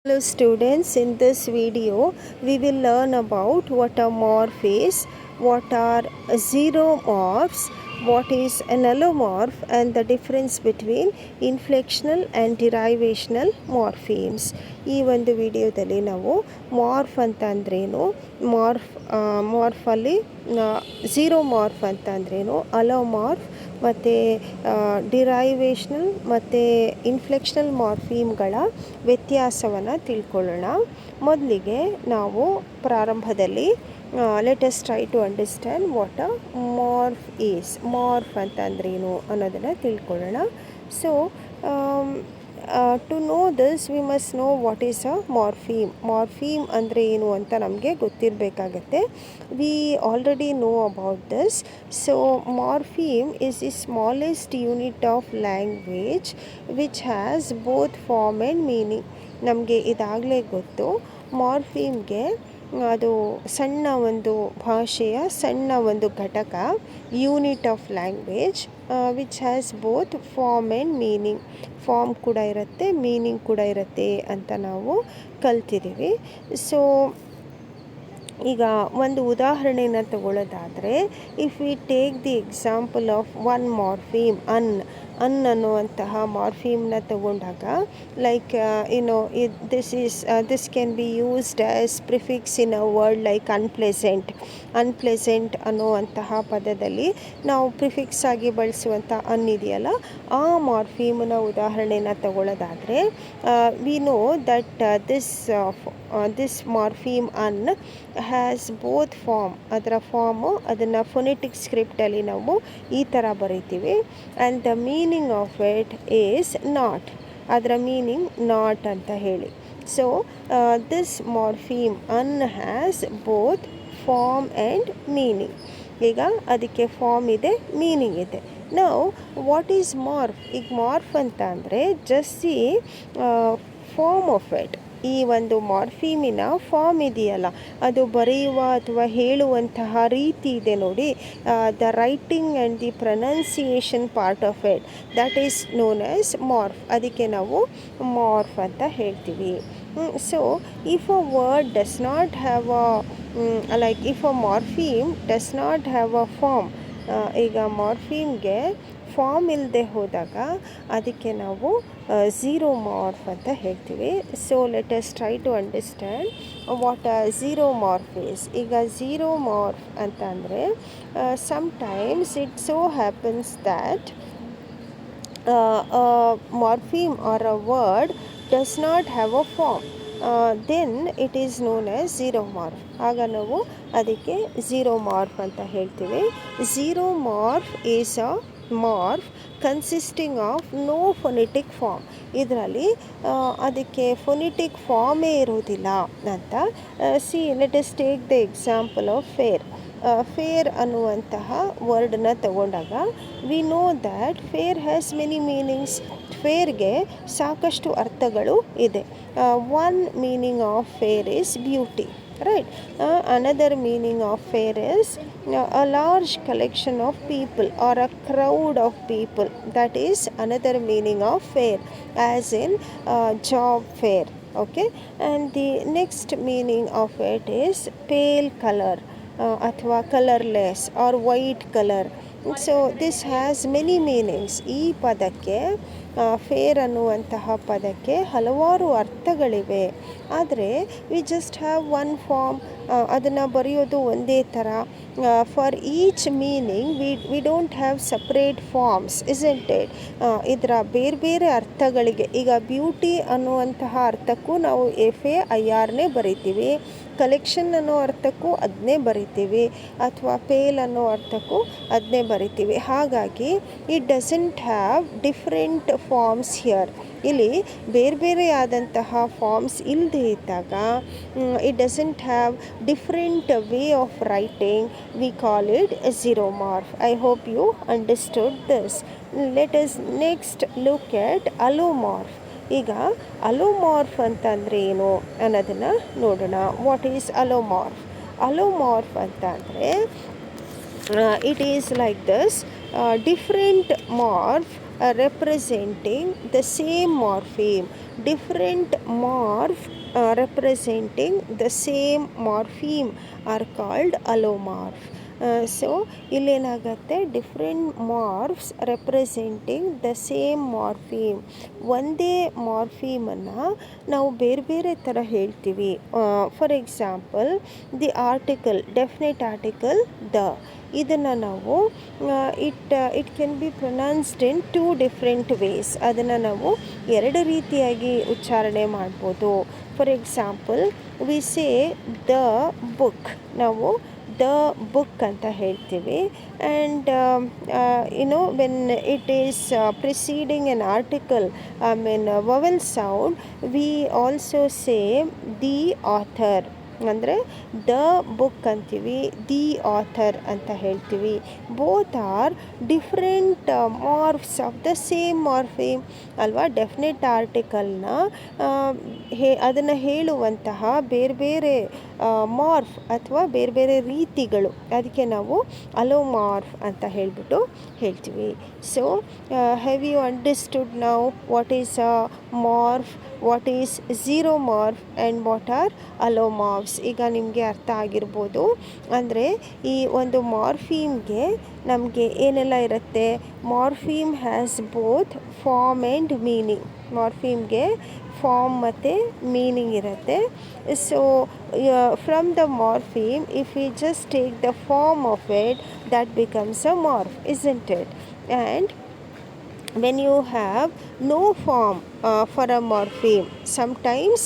Hello students, in this video we will learn about what a morph is, what are xeromorphs, what is an allomorph and the difference between inflectional and derivational morphemes. ಈ ಒಂದು ವಿಡಿಯೋದಲ್ಲಿ ನಾವು morph ಅಂತ ಅಂದ್ರೇನು, ಮಾರ್ಫಲ್ಲಿ ಝೀರೋಮಾರ್ಫ್ ಅಂತ ಅಂದ್ರೇನು, ಅಲೋಮಾರ್ಫ್ ಮತ್ತು ಡಿರೈವೇಷ್ನಲ್ ಮತ್ತು ಇನ್ಫ್ಲೆಕ್ಷನಲ್ ಮಾರ್ಫೀಮ್ಗಳ ವ್ಯತ್ಯಾಸವನ್ನು ತಿಳ್ಕೊಳ್ಳೋಣ. ಮೊದಲಿಗೆ ನಾವು ಪ್ರಾರಂಭದಲ್ಲಿ let us try to understand what a morph is. Morph ಅಂತ ಅಂದ್ರೇನು ಅನ್ನೋದನ್ನು ತಿಳ್ಕೊಳ್ಳೋಣ. So to know this we must know what is a morpheme. Morpheme ಅಂದರೆ ಏನು ಅಂತ ನಮಗೆ ಗೊತ್ತಿರಬೇಕಾಗತ್ತೆ. We already know about this. So morpheme is the smallest unit of language which has both form and meaning. ನಮಗೆ ಇದಾಗಲೇ ಗೊತ್ತು. ಮಾರ್ಫೀಮ್ಗೆ ಅದು ಸಣ್ಣ ಒಂದು ಭಾಷೆಯ ಸಣ್ಣ ಒಂದು ಘಟಕ, unit of language which has both form and meaning. Form ಕೂಡ ಇರುತ್ತೆ, ಮೀನಿಂಗ್ ಕೂಡ ಇರುತ್ತೆ ಅಂತ ನಾವು ಕಲ್ತಿದ್ದೀವಿ. ಸೊ ಈಗ ಒಂದು ಉದಾಹರಣೆಯನ್ನು ತಗೊಳ್ಳೋದಾದರೆ, if we take the example of one morpheme un ಅನ್ನುವಂತಹ ಮಾರ್ಫೀಮ್ನ ತಗೊಂಡಾಗ, like this can be used as prefix in a word like unpleasant ಅನ್ನುವಂತಹ ಪದದಲ್ಲಿ ನಾವು ಪ್ರಿಫಿಕ್ಸ್ ಆಗಿ ಬಳಸುವಂಥ ಇದೆಯಲ್ಲ, ಆ ಮಾರ್ಫೀಮ್ನ ಉದಾಹರಣೆನ ತಗೊಳ್ಳೋದಾದರೆ, we know that this morpheme un has both form. ಅದರ ಫಾರ್ಮು ಅದನ್ನು ಫೊನೆಟಿಕ್ ಸ್ಕ್ರಿಪ್ಟಲ್ಲಿ ನಾವು ಈ ಥರ ಬರೀತೀವಿ. And the meaning of it is not. ಅದರ ಮೀನಿಂಗ್ ನಾಟ್ ಅಂತ ಹೇಳಿ. So this morpheme un has both form and meaning. ಈಗ ಅದಕ್ಕೆ ಫಾರ್ಮ್ ಇದೆ, ಮೀನಿಂಗ್ ಇದೆ. ನಾವು ವಾಟ್ ಈಸ್ ಮಾರ್ಫ್? ಈಗ ಮಾರ್ಫ್ ಅಂತ ಅಂದರೆ just the form of it. ಈ ಒಂದು ಮಾರ್ಫೀಮಿನ ಫಾರ್ಮ್ ಇದೆಯಲ್ಲ, ಅದು ಬರೆಯುವ ಅಥವಾ ಹೇಳುವಂತಹ ರೀತಿ ಇದೆ ನೋಡಿ, the writing and the pronunciation part of it, that is known as morph. ಅದಕ್ಕೆ ನಾವು ಮಾರ್ಫ್ ಅಂತ ಹೇಳ್ತೀವಿ. So if a word does not have if a morpheme does not have a form, ಈಗ ಮಾರ್ಫೀಮ್ಗೆ ಫಾರ್ಮ್ ಇಲ್ಲದೆ ಹೋದಾಗ ಅದಕ್ಕೆ ನಾವು ಝೀರೋಮಾರ್ಫ್ ಅಂತ ಹೇಳ್ತೀವಿ. So let us try to understand what a zero morph is. ಈಗ ಝೀರೋಮಾರ್ಫ್ ಅಂತ ಅಂದರೆ, sometimes it so happens that morpheme or a word does not have a form, then it is known as zero morph. ಆಗ ನಾವು ಅದಕ್ಕೆ zero morph ಅಂತ ಹೇಳ್ತೀವಿ. Zero morph is a morph consisting of no phonetic form. ಇದರಲ್ಲಿ ಅದಕ್ಕೆ phonetic ಫಾರ್ಮೇ ಇರೋದಿಲ್ಲ ಅಂತ. See let us take the example of fair. Fair ಅನ್ನುವಂತಹ ವರ್ಡನ್ನ ತಗೊಂಡಾಗ we know that fair has many meanings. ಫೇರ್ಗೆ ಸಾಕಷ್ಟು ಅರ್ಥಗಳು ಇದೆ. One meaning of fair is beauty, right? Another meaning of fair is a large collection of people or a crowd of people. That is another meaning of fair, as in job fair. Okay, and the next meaning of it is pale color, ಅಥವಾ colourless or white colour. So this has many meanings. ಈ ಪದಕ್ಕೆ, fair ಅನ್ನುವಂತಹ ಪದಕ್ಕೆ ಹಲವಾರು ಅರ್ಥಗಳಿವೆ. ಆದರೆ we just have one form. ಅದನ್ನು ಬರೆಯೋದು ಒಂದೇ ಥರ. For each meaning we don't have separate forms, isn't it? ಇದರ ಬೇರೆ ಬೇರೆ ಅರ್ಥಗಳಿಗೆ, ಈಗ ಬ್ಯೂಟಿ ಅನ್ನುವಂತಹ ಅರ್ಥಕ್ಕೂ ನಾವು FAIRನೇ ಬರಿತೀವಿ, ಕಲೆಕ್ಷನ್ ಅನ್ನೋ ಅರ್ಥಕ್ಕೂ ಅದನ್ನೇ ಬರಿತೀವಿ, ಅಥವಾ ಪೇಲ್ ಅನ್ನೋ ಅರ್ಥಕ್ಕೂ ಅದನ್ನೇ ಬರಿತೀವಿ. ಹಾಗಾಗಿ it doesn't have different forms here. ಇಲ್ಲಿ ಬೇರೆ ಬೇರೆ ಆದಂತಹ ಫಾರ್ಮ್ಸ್ ಇಲ್ಲದೆ ಇದ್ದಾಗ, it doesn't have different way of writing, we call it zero morph. I hope you understood this. Let us next look at allomorph. ಈಗ ಅಲೋಮಾರ್ಫ್ ಅಂತಂದರೆ ಏನು ಅನ್ನೋದನ್ನು ನೋಡೋಣ. What is ಅಲೋಮಾರ್ಫ್? ಅಲೋಮಾರ್ಫ್ ಅಂತ ಅಂದರೆ, it is like this. Different morph representing the same morpheme. Different morph representing the same morpheme are called allomorph. So ಇಲ್ಲೇನಾಗತ್ತೆ, different morphs representing the same morpheme. ಒಂದೇ ಮಾರ್ಫೀಮನ್ನು ನಾವು ಬೇರೆ ಬೇರೆ ಥರ ಹೇಳ್ತೀವಿ. For example, the article, definite article the, ಇದನ್ನು ನಾವು it can be pronounced in 2 different ways. ಅದನ್ನು ನಾವು 2 ರೀತಿಯಾಗಿ ಉಚ್ಚಾರಣೆ ಮಾಡ್ಬೋದು. For example, we say the book, ನಾವು ದ ಬುಕ್ ಅಂತ ಹೇಳ್ತೀವಿ. And when it is preceding an article, I mean vowel sound, we also say the author. ಅಂದರೆ the book ಅಂತೀವಿ, ದಿ ಆಥರ್ ಅಂತ ಹೇಳ್ತೀವಿ. Both are different morphs of the same morpheme ಅಲ್ವಾ. Definite ಆರ್ಟಿಕಲ್ನ ಅದನ್ನು ಹೇಳುವಂತಹ ಬೇರೆ ಬೇರೆ ಮಾರ್ಫ್ ಅಥವಾ ಬೇರೆ ಬೇರೆ ರೀತಿಗಳು, ಅದಕ್ಕೆ ನಾವು ಅಲೋಮಾರ್ಫ್ ಅಂತ ಹೇಳ್ತೀವಿ. So have you understood now what is a morph, what is zero morph and what are allomorphs? ಈಗ ನಿಮಗೆ ಅರ್ಥ ಆಗಿರ್ಬೋದು. ಅಂದರೆ ಈ ಒಂದು ಮಾರ್ಫೀಮ್ಗೆ ನಮಗೆ ಏನೆಲ್ಲ ಇರುತ್ತೆ? Morpheme has both form and meaning. ಮಾರ್ಫೀಮ್ಗೆ ಫಾರ್ಮ್ ಮತ್ತು ಮೀನಿಂಗ್ ಇರುತ್ತೆ. So from the morpheme, if we just take the form of it, that becomes a morph, isn't it? And when you have no form for a morpheme, sometimes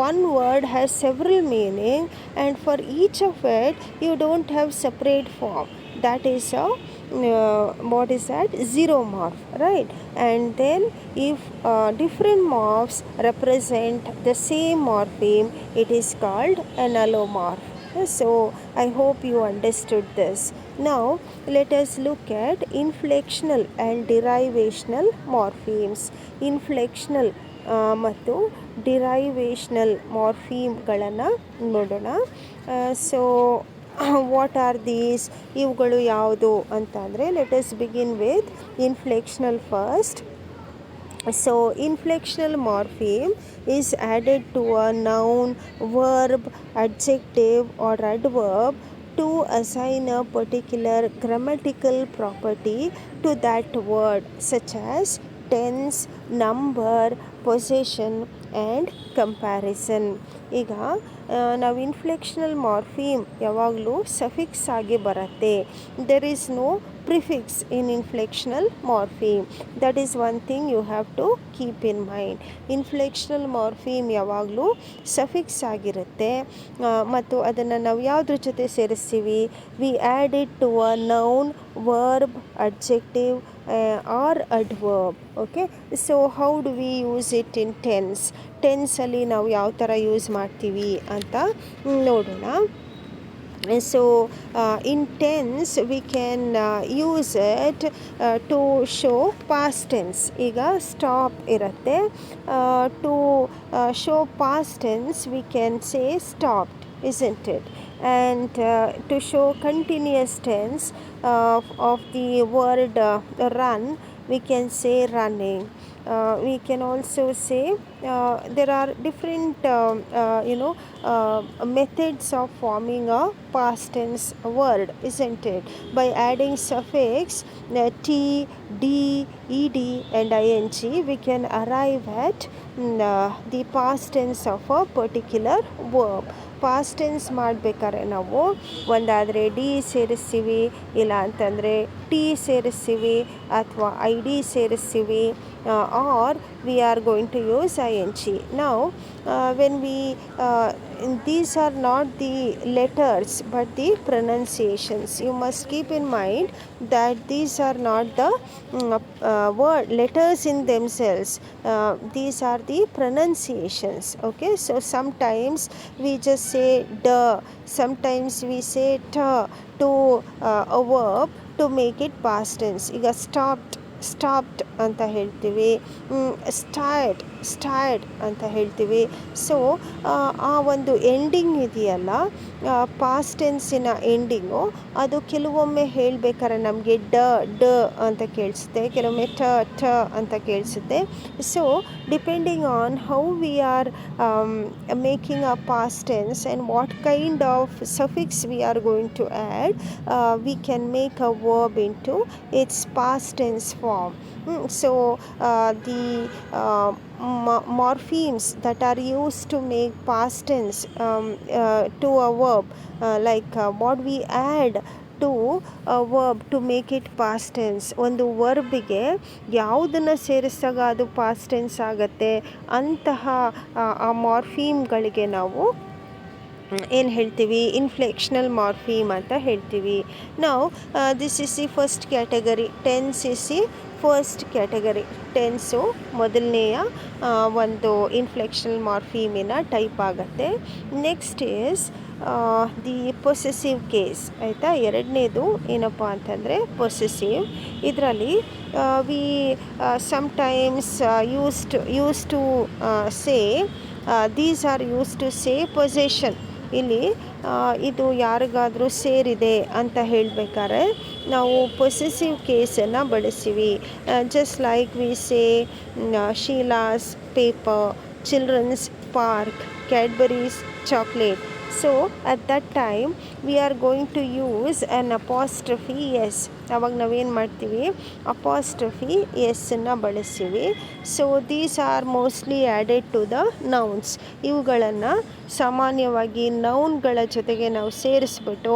one word has several meaning, and for each of it you don't have separate form. That is a what is that? Zeromorph, right? And then if different morphs represent the same morpheme, it is called an allomorph. So I hope you understood this. Now let us look at inflectional and derivational morphemes. Inflectional ಮತ್ತು ಡಿರೈವೇಷನಲ್ ಮಾರ್ಫೀಮ್ಗಳನ್ನು ನೋಡೋಣ. So what are these? ಇವುಗಳು ಯಾವುದು ಅಂತ ಅಂದರೆ, let us begin with inflectional first. So inflectional morpheme is added to a noun, verb, adjective or adverb to assign a particular grammatical property to that word, such as tense, number, possession and comparison. ಈಗ ನಾವು ಇನ್ಫ್ಲೆಕ್ಷನಲ್ morpheme ಯಾವಾಗಲೂ suffix ಆಗಿ ಬರುತ್ತೆ. There is no prefix in inflectional morpheme. That is one thing you have to keep in mind. Inflectional morpheme ಯಾವಾಗಲೂ suffix ಆಗಿರುತ್ತೆ. ಮತ್ತು ಅದನ್ನು ನಾವು ಯಾವುದ್ರ ಜೊತೆ ಸೇರಿಸ್ತೀವಿ? We add it to a noun, verb, adjective or adverb. Okay, so how do we use it in tense? ಟೆನ್ಸಲ್ಲಿ ನಾವು ಯಾವ ಥರ ಯೂಸ್ ಮಾಡ್ತೀವಿ ಅಂತ ನೋಡೋಣ. So in tense we can use it to show past tense. ಈಗ stop ಇರುತ್ತೆ. To show past tense we can say stopped, isn't it? And to show continuous tense of the word run, we can say running. We can also say there are different methods of forming a past tense word, isn't it? By adding suffix t, d, ed and ing, we can arrive at the past tense of a particular verb. Past tense ಮಾಡಬೇಕಾದ್ರೆ ನಾವು ಒಂದಾದರೆ D ಸೇರಿಸ್ತೀವಿ, ಇಲ್ಲ ಅಂತಂದರೆ T ಸೇರಿಸ್ತೀವಿ, ಅಥವಾ I D ಸೇರಿಸ್ತೀವಿ, or we are going to use ing. Now when we these are not the letters but the pronunciations. You must keep in mind that these are not the word letters in themselves. These are the pronunciations. Okay, so sometimes we just say da, sometimes we say ta to a verb to make it past tense. ಈಗ stopped ಅಂತ ಹೇಳ್ತೀವಿ, start ಸ್ಟಾರ್ಡ್ ಅಂತ ಹೇಳ್ತೀವಿ. So ಆ ಒಂದು ending ಇದೆಯಲ್ಲ, past ಟೆನ್ಸಿನ ending, ಅದು ಕೆಲವೊಮ್ಮೆ ಹೇಳಬೇಕಾದ್ರೆ ನಮಗೆ ಡ ಅಂತ ಕೇಳಿಸುತ್ತೆ, ಕೆಲವೊಮ್ಮೆ ಟ ಅಂತ ಕೇಳಿಸುತ್ತೆ. So depending on how we are making a past tense and what kind of suffix we are going to add, we can make a verb into its past tense form. So the morphemes that are used to make past tense to a verb, like what we add to a verb to make it past tense. ಒಂದು ವರ್ಬಿಗೆ ಯಾವುದನ್ನು ಸೇರಿಸಿದಾಗ ಅದು past tense ಆಗುತ್ತೆ ಅಂತಹ ಆ ಮಾರ್ಫೀಮ್ಗಳಿಗೆ ನಾವು ಏನು ಹೇಳ್ತೀವಿ, ಇನ್ಫ್ಲೆಕ್ಷನಲ್ ಮಾರ್ಫೀಮ್ ಅಂತ ಹೇಳ್ತೀವಿ. ನಾವು this is the first category, tense is the first category. Tense ಮೊದಲನೆಯ ಒಂದು ಇನ್ಫ್ಲೆಕ್ಷನಲ್ ಮಾರ್ಫೀಮಿನ ಟೈಪ್ ಆಗುತ್ತೆ. Next is the possessive case, ಆಯಿತಾ. ಎರಡನೇದು ಏನಪ್ಪ ಅಂತಂದರೆ ಪೊಸೆಸಿವ್. ಇದರಲ್ಲಿ we sometimes use to say, these are use to say possession. ಇಲ್ಲಿ ಇದು ಯಾರಿಗಾದರೂ ಸೇರಿದೆ ಅಂತ ಹೇಳಬೇಕಾದ್ರೆ ನಾವು ಪೊಸೆಸಿವ್ ಕೇಸನ್ನು ಬಳಸ್ತೀವಿ. Just like we say Sheela's paper, children's park, Cadbury's chocolate. So at that time we are going to use an apostrophe S. ಅವಾಗ ನಾವೇನು ಮಾಡ್ತೀವಿ, ಅಪಾಸ್ಟ್ರಫಿ ಎಸ್ಸನ್ನು ಬಳಸ್ತೀವಿ. So these are mostly added to the nouns. ಇವುಗಳನ್ನು ಸಾಮಾನ್ಯವಾಗಿ ನೌನ್ಗಳ ಜೊತೆಗೆ ನಾವು ಸೇರಿಸ್ಬಿಟ್ಟು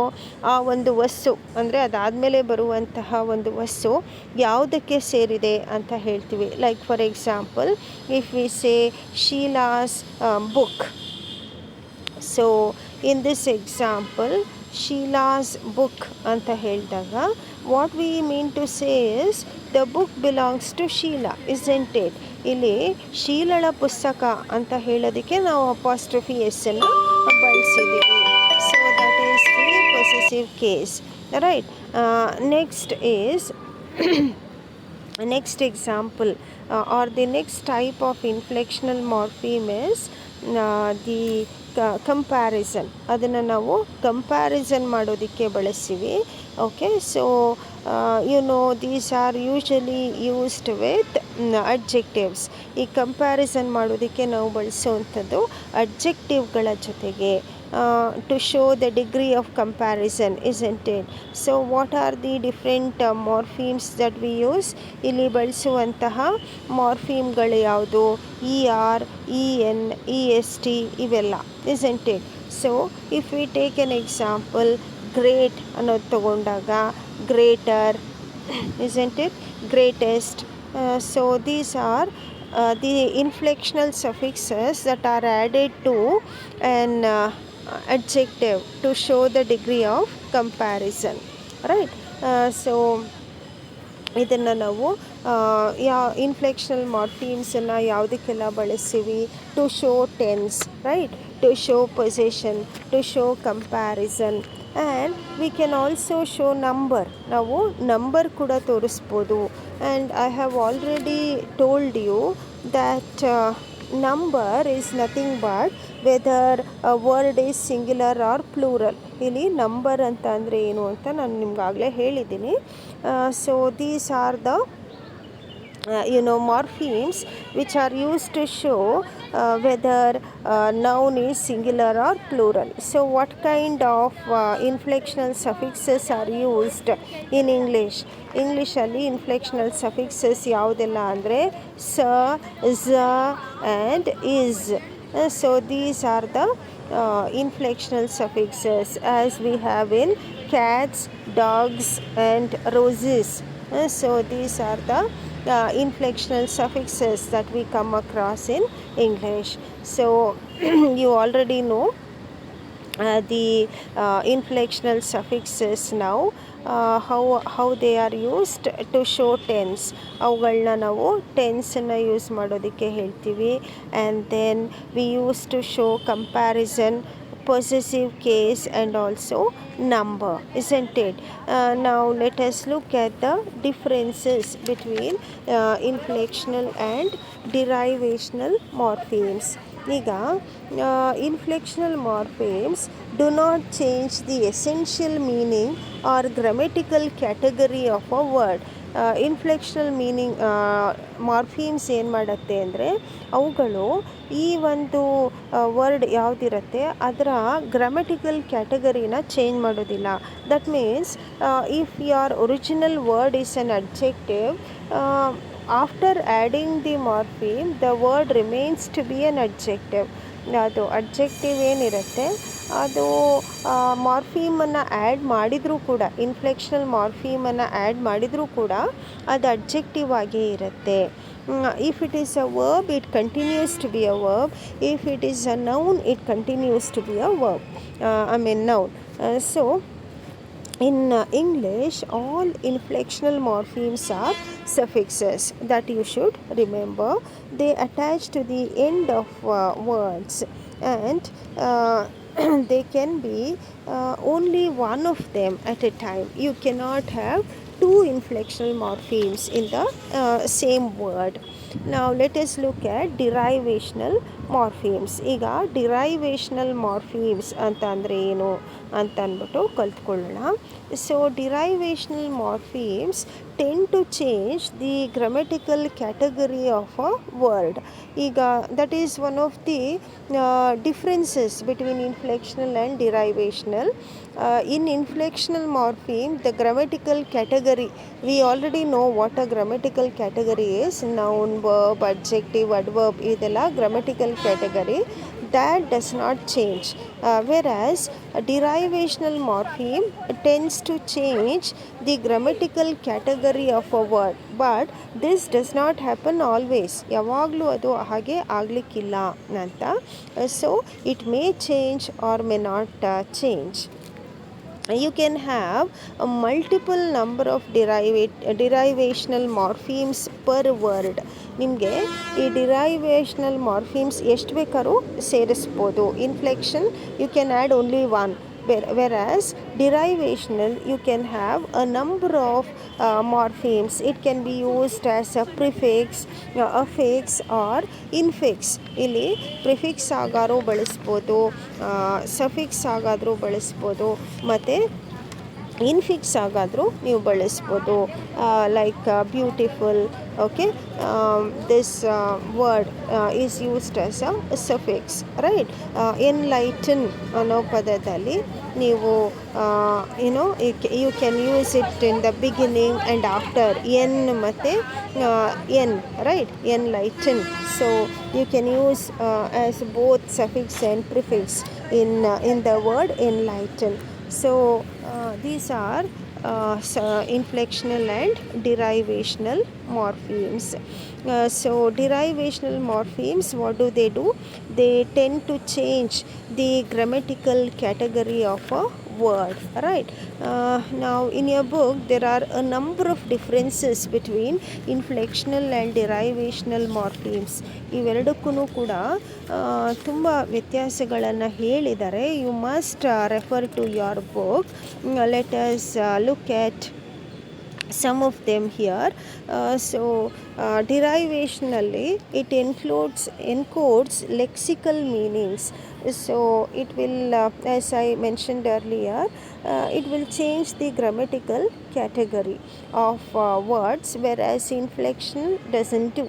ಆ ಒಂದು ವಸ್ತು, ಅಂದರೆ ಅದಾದಮೇಲೆ ಬರುವಂತಹ ಒಂದು ವಸ್ತು ಯಾವುದಕ್ಕೆ ಸೇರಿದೆ ಅಂತ ಹೇಳ್ತೀವಿ. Like for example, if we say Sheela's book. So in this example Sheela's book ಅಂತ ಹೇಳಿದಾಗ what we mean to say is the book belongs to Sheela, isn't it. ಇಲ್ಲಿ ಶೀಲಳ ಪುಸ್ತಕ ಅಂತ ಹೇಳೋದಕ್ಕೆ ನಾವು ಅಪಾಸ್ಟ್ರಫಿ ಎಸ್ಸನ್ನು ಬಳಸಿದ್ದೀವಿ. So that is the possessive case, right. Next is next example or the next type of inflectional morpheme is the comparison. ಅದನ್ನು ನಾವು ಕಂಪ್ಯಾರಿಸನ್ ಮಾಡೋದಕ್ಕೆ ಬಳಸ್ತೀವಿ. Okay, so these are usually used with adjectives. ಈ comparison ಮಾಡೋದಕ್ಕೆ ನಾವು ಬಳಸುವಂಥದ್ದು ಅಡ್ಜೆಕ್ಟಿವ್ಗಳ ಜೊತೆಗೆ, to show the degree of comparison, isn't it? So what are the different morphemes that we use? ಇಲ್ಲಿ ಬಳಸುವಂತಹ ಮಾರ್ಫೀಮ್ಗಳು ಯಾವುದು? E R, E N, E S T, ಇವೆಲ್ಲ, isn't it? So if we take an example, great ಅನ್ನೋದು ತಗೊಂಡಾಗ greater, isn't it? greatest. So these are the inflectional suffixes that are added to an adjective to show the degree of comparison, right? So ಇದನ್ನು ನಾವು ಇನ್ಫ್ಲೆಕ್ಷನಲ್ ಮಾರ್ಫೀಮ್ಸನ್ನು ಯಾವುದಕ್ಕೆಲ್ಲ ಬಳಸ್ತೀವಿ? To show tense, right, to show possession, to show comparison, and we can also show number. ನಾವು number ಕೂಡ ತೋರಿಸ್ಬೋದು. And I have already told you that number is nothing but whether a word is singular or plural. ಇಲ್ಲಿ number ಅಂತ ಅಂದರೆ ಏನು ಅಂತ ನಾನು ನಿಮ್ಗಾಗಲೇ ಹೇಳಿದ್ದೀನಿ. So these are the morphemes which are used to show whether noun is singular or plural. So what kind of inflectional suffixes are used in English? ಇಂಗ್ಲೀಷಲ್ಲಿ ಇನ್ಫ್ಲೆಕ್ಷನಲ್ ಸಫಿಕ್ಸಸ್ ಯಾವುದೆಲ್ಲ ಅಂದರೆ ಸ, ಝ and is. So these are the inflectional suffixes as we have in cats, dogs and roses. So these are the inflectional suffixes that we come across in English. So you already know the inflectional suffixes now, how they are used to show tense. ಅವುಗಳನ್ನ ನಾವು tension use ಮಾಡೋದಕ್ಕೆ ಹೇಳ್ತೀವಿ. And then we use to show comparison, possessive case and also number, isn't it? Now let us look at the differences between inflectional and derivational morphemes. ಈಗ inflectional morphemes do not change the essential meaning or grammatical category of a word. Inflectional meaning morphemes ಏನು ಮಾಡುತ್ತೆ ಅಂದರೆ ಅವುಗಳು ಈ ಒಂದು word ಯಾವುದಿರುತ್ತೆ ಅದರ grammatical ಕ್ಯಾಟಗರಿನ ಚೇಂಜ್ ಮಾಡೋದಿಲ್ಲ. That means if your original word is an adjective, after adding the morpheme the word remains to be an adjective. ಅದು ಅಡ್ಜೆಕ್ಟಿವ್ ಏನಿರುತ್ತೆ ಅದು ಮಾರ್ಫೀಮನ್ನು ಆ್ಯಡ್ ಮಾಡಿದರೂ ಕೂಡ, ಇನ್ಫ್ಲೆಕ್ಷನಲ್ ಮಾರ್ಫೀಮನ್ನು ಆ್ಯಡ್ ಮಾಡಿದರೂ ಕೂಡ ಅದು ಅಡ್ಜೆಕ್ಟಿವ್ ಆಗೇ ಇರುತ್ತೆ. If it is a verb, it continues to be a verb. If it is a noun, it continues to be a verb. Noun. So in English, all inflectional morphemes are suffixes that you should remember. They attach to the end of words, and they can be only one of them at a time. You cannot have two inflectional morphemes in the same word. Now let us look at derivational morphemes. ಈಗ ಡಿರೈವೇಷನಲ್ ಮಾರ್ಫೀಮ್ಸ್ ಅಂತ ಅಂದರೆ ಏನು ಅಂತ ಅಂದ್ಬಿಟ್ಟು ಕಲ್ತ್ಕೊಳ್ಳೋಣ. So derivational morphemes tend to change the grammatical category of a word. ಈಗ that is one of the differences between inflectional and derivational. In inflectional morpheme, the grammatical category, we already know what a grammatical category is: noun, verb, adjective, adverb. ಇದೆಲ್ಲ grammatical category. That does not change. Whereas a derivational morpheme tends to change the grammatical category of a word, but this does not happen always. ಯಾವಾಗಲೂ ಅದು ಹಾಗೆ ಆಗಲಿಕ್ಕಿಲ್ಲ ಅಂತ. So it may change or may not change. You can have a multiple number of derivational morphemes per word. ನಿಮಗೆ ಈ ಡಿರೈವೇಷನಲ್ morphemes ಎಷ್ಟು ಬೇಕಾದ್ರೂ ಸೇರಿಸ್ಬೋದು. Inflection you can add only one, whereas derivational you can have a number of morphemes. It can be used as a prefix, affix or infix. ಇಲ್ಲಿ prefix ಆಗಾರು ಬಳಸ್ಬೋದು, suffix ಆಗಾದರೂ ಬಳಸ್ಬೋದು, ಮತ್ತು ಇನ್ಫಿಕ್ಸ್ ಆಗಾದರೂ ನೀವು ಬಳಸ್ಬೋದು. Like beautiful, okay, this word is used as a suffix, right. Enlighten ಅನ್ನೋ ಪದದಲ್ಲಿ ನೀವು you can use it in the beginning and after. En ಮತ್ತು en, right, enlighten. So you can use as both suffix and prefix in the word enlighten. So these are inflectional and derivational morphemes. So derivational morphemes, what do? They tend to change the grammatical category of a word, right? Now in your book there are a number of differences between inflectional and derivational morphemes. ಇವೆರಡಕ್ಕೂ ಕೂಡ ತುಂಬ ವ್ಯತ್ಯಾಸಗಳನ್ನು ಹೇಳಿದ್ದಾರೆ. You must refer to your book. Let us look at some of them here. Derivationally it encodes lexical meanings. So it will, as I mentioned earlier, it will change the grammatical category of words, whereas inflection doesn't do.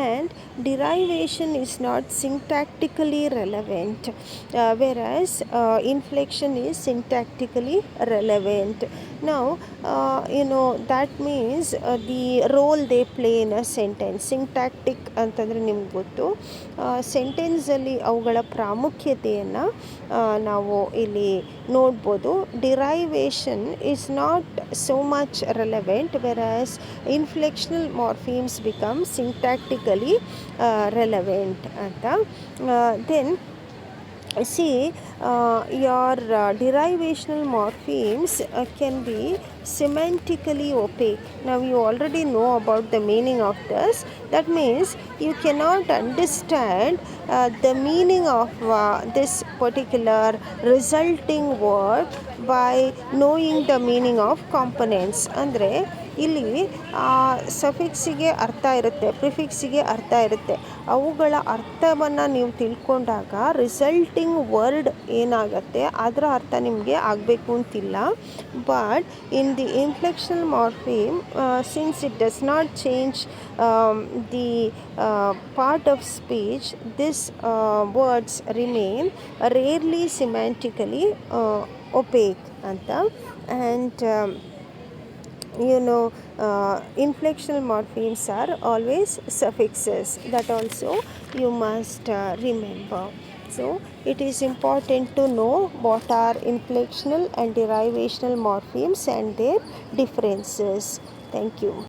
And derivation is not syntactically relevant, whereas inflection is syntactically relevant. Now that means the role they play in a sentence. syntactic ಅಂತಂದರೆ ನಿಮ್ಗೆ ಗೊತ್ತು, ಸೆಂಟೆನ್ಸಲ್ಲಿ ಅವುಗಳ ಪ್ರಾಮುಖ್ಯತೆಯನ್ನು ನಾವು ಇಲ್ಲಿ ನೋಡ್ಬೋದು. Derivation is not so much relevant, whereas inflectional morphemes become syntactically relevant ಅಂತ. Then See, your derivational morphemes can be semantically opaque. Now you already know about the meaning of this. That means you cannot understand the meaning of this particular resulting word by knowing the meaning of components. ಅಂದರೆ ಇಲ್ಲಿ ಸಫಿಕ್ಸಿಗೆ ಅರ್ಥ ಇರುತ್ತೆ, ಪ್ರಿಫಿಕ್ಸಿಗೆ ಅರ್ಥ ಇರುತ್ತೆ. ಅವುಗಳ ಅರ್ಥವನ್ನು ನೀವು ತಿಳ್ಕೊಂಡಾಗ ರಿಸಲ್ಟಿಂಗ್ ವರ್ಡ್ ಏನಾಗುತ್ತೆ ಅದರ ಅರ್ಥ ನಿಮಗೆ ಆಗಬೇಕು ಅಂತಿಲ್ಲ. But in the inflectional morpheme, since it does not change the part of speech, this words remain rarely semantically opaque ಅಂತ. And inflectional morphemes are always suffixes. That also you must remember. So it is important to know what are inflectional and derivational morphemes and their differences. Thank you.